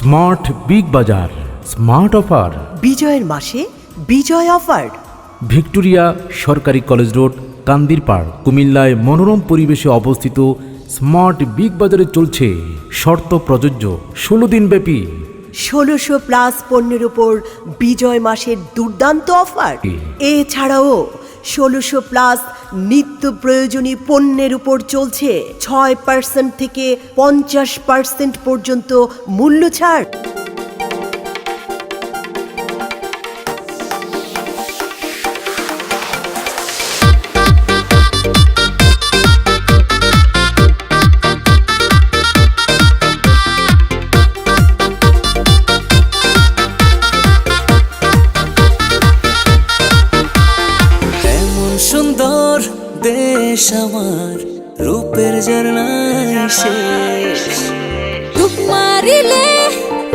Smart big বাজার smart offer. বিজয়ের মাসে বিজয় অফার। ভিক্টোরিয়া সরকারি কলেজ রোড, কান্দিরপাড়, কুমিল্লায় মনোরম পরিবেশে অবস্থিত স্মার্ট বিগ বাজারে চলছে শর্ত প্রযোজ্য 16 দিন ব্যাপী 1600+ পণ্যের উপর বিজয় মাসের দুর্দান্ত অফার। এছাড়াও 1600+ নিত্য প্রয়োজনীয় পণ্যের উপর চলছে 6% থেকে 50% পর্যন্ত মূল্য ছাড়। সুন্দর দেশ আমার, রূপের ঝর্ণায় শেষ। ডুব মারিলে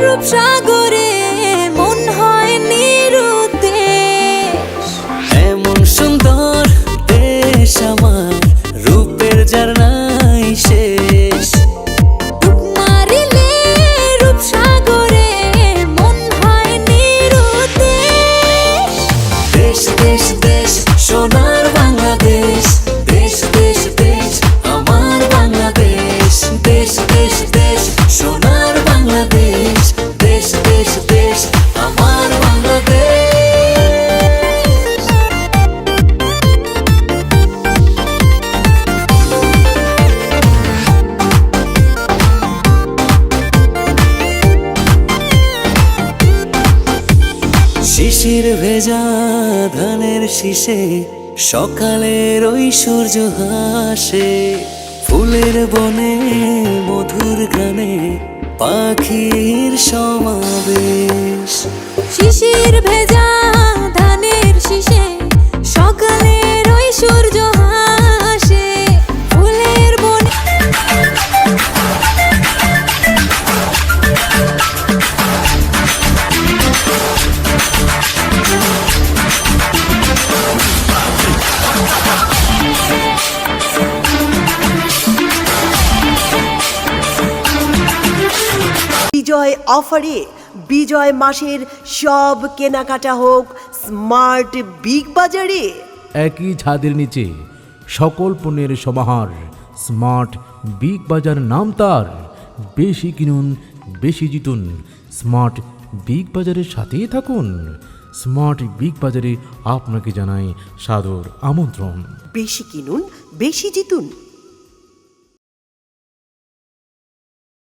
রূপসাগরে মন হয় নিরুদ্দেশ। এমন সুন্দর দেশ আমার, রূপের ঝর্ণায় শেষ। ডুব মারিলে রূপসাগরে মন হয় নিরুদ্দেশ। দেশ দেশ দেশ সোনার বাংলাদেশ, দেশ দেশ দেশ আমার বাংলাদেশ। দেশ দেশ দেশ সোনার বাংলাদেশ, দেশ দেশ দেশ আমার বাংলাদেশ। শিশির ভেজা ধানের শীষে সকালের ওই সূর্য হাসে। ফুলের বনে মধুর গানে পাখির সমাবেশ। শিশির ভেজা ধানের শীষে সকালের ওই সূর্য হাসে। ফুলের বনে বিজয় অফারে বিজয় মাসের সব কেনাকাটা হোক স্মার্ট বিগ বাজারে। একই ছাদের নিচে সকল পণ্যের সমাহার। স্মার্ট বিগ বাজার নাম তার। বেশি কিনুন, বেশি জিতুন। স্মার্ট বিগ বাজারের সাথেই থাকুন। স্মার্ট বিগ বাজারে আপনাকে জানাই সাদর আমন্ত্রণ। বেশি কিনুন, বেশি জিতুন।